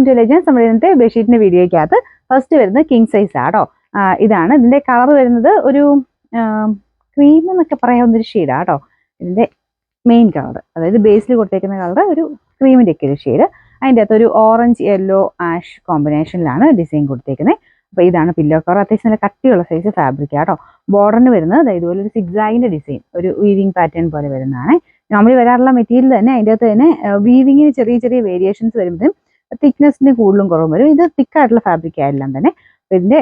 To legends. നമ്മുടെ ഇന്നത്തെ ബെഡ്ഷീറ്റിന്റെ വീഡിയോയ്ക്കകത്ത് ഫസ്റ്റ് വരുന്നത് കിങ് സൈസ് ആട്ടോ. ഇതാണ് ഇതിന്റെ കളർ വരുന്നത്. ഒരു ക്രീം എന്നൊക്കെ പറയാവുന്ന ഒരു ഷെയ്ഡാ കേട്ടോ. ഇതിന്റെ മെയിൻ കളർ, അതായത് ബേസിൽ കൊടുത്തേക്കുന്ന കളർ ഒരു ക്രീമിന്റെ ഒക്കെ ഒരു ഷെയ്ഡ്. അതിൻ്റെ അകത്ത് ഒരു ഓറഞ്ച് യെല്ലോ ആഷ് കോമ്പിനേഷനിലാണ് ഡിസൈൻ കൊടുത്തേക്കുന്നത്. അപ്പോൾ ഇതാണ് പില്ലോ കവർ. അത്യാവശ്യം നല്ല കട്ടിയുള്ള സൈസ് ഫാബ്രിക് ആട്ടോ. ബോർഡറിന് വരുന്നത് ഇതുപോലെ ഒരു സിഗ്സാഗിന്റെ ഡിസൈൻ, ഒരു വീവിംഗ് പാറ്റേൺ പോലെ വരുന്നതാണ്. നോർമലി വരാറുള്ള മെറ്റീരിയൽ തന്നെ. അതിൻ്റെ അകത്ത് തന്നെ വീവിങ്ങിന് ചെറിയ ചെറിയ വേരിയേഷൻസ് വരുമ്പോഴും തിക്നെസ്സിന് കൂടുതലും കുറവും വരും. ഇത് തിക്കായിട്ടുള്ള ഫാബ്രിക് ആയെല്ലാം തന്നെ. അപ്പോൾ ഇതിന്റെ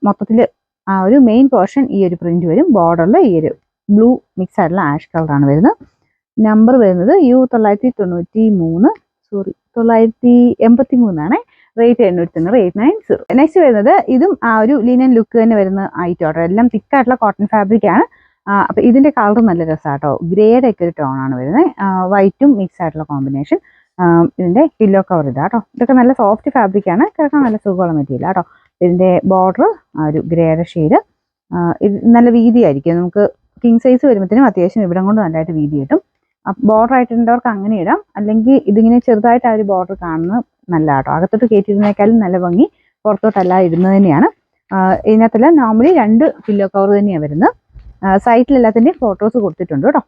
മൊത്തത്തിൽ ആ ഒരു മെയിൻ പോർഷൻ ഈ ഒരു പ്രിന്റ് വരും. ബോർഡറിൽ ഈ ഒരു ബ്ലൂ മിക്സ് ആയിട്ടുള്ള ആഷ് കളറാണ് വരുന്നത്. നമ്പർ വരുന്നത് U993, സോറി 983 റേറ്റ് 890, 890. നെക്സ്റ്റ് വരുന്നത് ഇതും ആ ഒരു ലിനൻ ലുക്ക് തന്നെ വരുന്ന ഐറ്റം ഓർഡർ. എല്ലാം തിക്കായിട്ടുള്ള കോട്ടൺ ഫാബ്രിക് ആണ്. അപ്പൊ ഇതിന്റെ കളർ നല്ല രസമാട്ടോ. ഗ്രേഡ് ഒക്കെ ഒരു ടോൺ ആണ് വരുന്നത്. വൈറ്റും മിക്സ് ആയിട്ടുള്ള കോമ്പിനേഷൻ. ഇതിന്റെ പില്ലോ കവർ ഇതാട്ടോ. ഇതൊക്കെ നല്ല സോഫ്റ്റ് ഫാബ്രിക് ആണ്, കിടക്കാൻ നല്ല സുഖമുള്ള മെറ്റീരിയൽ ആട്ടോ. ഇതിന്റെ ബോർഡർ ഒരു ഗ്രേഡ് ഷെയ്ഡ്. ഇത് നല്ല വീതിയായിരിക്കും. നമുക്ക് കിങ് സൈസ് വരുമ്പോഴത്തേനും അത്യാവശ്യം ഇവിടം കൊണ്ട് നല്ലതായിട്ട് വീതി കിട്ടും. ബോർഡർ ആയിട്ടുള്ളവർക്ക് അങ്ങനെ ഇടാം, അല്ലെങ്കിൽ ഇതിങ്ങനെ ചെറുതായിട്ട് ആ ഒരു ബോർഡർ കാണുന്നത് നല്ല ആട്ടോ. അകത്തോട്ട് കയറ്റിയിരുന്നേക്കാളും നല്ല ഭംഗി പുറത്തോട്ടല്ല ഇടുന്നത് തന്നെയാണ്. ഇതിനകത്തെല്ലാം നോർമലി 2 പില്ലോ കവർ തന്നെയാണ് വരുന്നത്. സൈറ്റിലെല്ലാത്തിൻ്റെയും ഫോട്ടോസ് കൊടുത്തിട്ടുണ്ട് കേട്ടോ.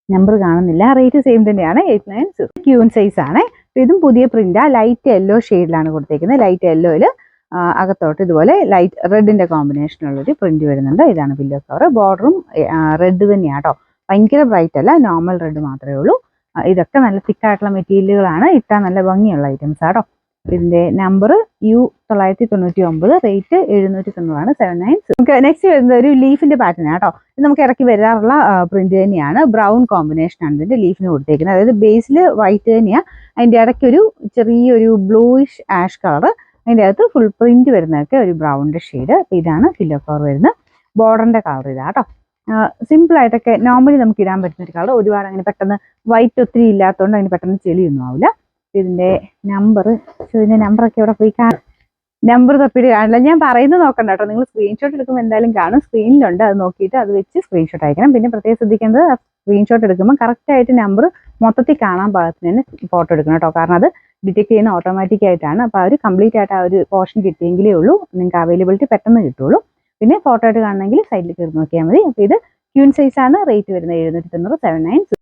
നമ്പർ കാണുന്നില്ല. റേറ്റ് സെയിം തന്നെയാണ്, 890. ക്യൂൻ സൈസ് ആണ്. ഇതും പുതിയ പ്രിന്റാ. ലൈറ്റ് യെല്ലോ ഷെയ്ഡിലാണ് കൊടുത്തേക്കുന്നത്. ലൈറ്റ് യെല്ലോയിൽ അകത്തോട്ട് ഇതുപോലെ ലൈറ്റ് റെഡിന്റെ കോമ്പിനേഷനുള്ളൊരു പ്രിന്റ് വരുന്നുണ്ട്. ഇതാണ് പില്ലോ കവർ. ബോർഡറും റെഡ് തന്നെയാണ് കേട്ടോ. ഭയങ്കര ബ്രൈറ്റ് അല്ല, നോർമൽ റെഡ് മാത്രമേ ഉള്ളൂ. ഇതൊക്കെ നല്ല തിക്കായിട്ടുള്ള മെറ്റീരിയലുകളാണ്. ഇട്ടാൽ നല്ല ഭംഗിയുള്ള ഐറ്റംസ് ആട്ടോ. ഇതിന്റെ നമ്പർ U999, റേറ്റ് 790, 790. നമുക്ക് നെക്സ്റ്റ് വരുന്നത് ഒരു ലീഫിന്റെ പാറ്റേൺ ആട്ടോ. ഇത് നമുക്ക് ഇറക്കി വരാറുള്ള പ്രിന്റ് തന്നെയാണ്. ബ്രൗൺ കോമ്പിനേഷൻ ആണ് ഇതിന്റെ ലീഫിന് കൊടുത്തേക്കുന്നത്. അതായത് ബേസിൽ വൈറ്റ് തന്നെയാണ്, അതിന്റെ ഇടയ്ക്കൊരു ചെറിയൊരു ബ്ലൂയിഷ് ആഷ് കളർ. അതിൻ്റെ അകത്ത് ഫുൾ പ്രിന്റ് വരുന്നതൊക്കെ ഒരു ബ്രൗണിന്റെ ഷെയ്ഡ്. ഇതാണ് പില്ലോ കവർ വരുന്നത്. ബോർഡറിന്റെ കളർ ഇതാട്ടോ. സിമ്പിൾ ആയിട്ടൊക്കെ നോർമലി നമുക്ക് ഇടാൻ പറ്റുന്ന ഒരു കളർ. ഒരുപാട് അങ്ങനെ പെട്ടെന്ന് വൈറ്റ് ഒത്തിരി ഇല്ലാത്തതുകൊണ്ട് അതിന് പെട്ടെന്ന് ചെളിയൊന്നും ആവില്ല. ഇതിന്റെ നമ്പറൊക്കെ ഇവിടെ പോയി കാണും. നമ്പർ തപ്പിയിട്ട് കാണില്ല. ഞാൻ പറയുന്നത് നോക്കണ്ട കേട്ടോ. നിങ്ങൾ സ്ക്രീൻഷോട്ട് എടുക്കുമ്പോൾ എന്തായാലും കാണും. സ്ക്രീനിലുണ്ട്, അത് നോക്കിയിട്ട് അത് വെച്ച് സ്ക്രീൻഷോട്ട് അയക്കണം. പിന്നെ പ്രത്യേകം ശ്രദ്ധിക്കേണ്ടത്, സ്ക്രീൻഷോട്ട് എടുക്കുമ്പോൾ കറക്റ്റായിട്ട് നമ്പർ മൊത്തത്തിൽ കാണാൻ പാകത്തിന് തന്നെ ഫോട്ടോ എടുക്കണം കേട്ടോ. കാരണം അത് ഡിറ്റക്ട് ചെയ്യുന്ന ഓട്ടോമാറ്റിക് ആയിട്ടാണ്. അപ്പോൾ ആ ഒരു കംപ്ലീറ്റ് ആയിട്ട് ആ ഒരു പോർഷൻ കിട്ടിയെങ്കിലേ ഉള്ളൂ നിങ്ങൾക്ക് അവൈലബിലിറ്റി പെട്ടെന്ന് കിട്ടുള്ളൂ. പിന്നെ ഫോട്ടോ ആയിട്ട് കാണണമെങ്കിൽ സൈഡിൽ കയറി നോക്കിയാൽ മതി. അപ്പോൾ ഇത് ക്യൂൻ സൈസ് ആണ്. റേറ്റ് വരുന്നത് 790, 790.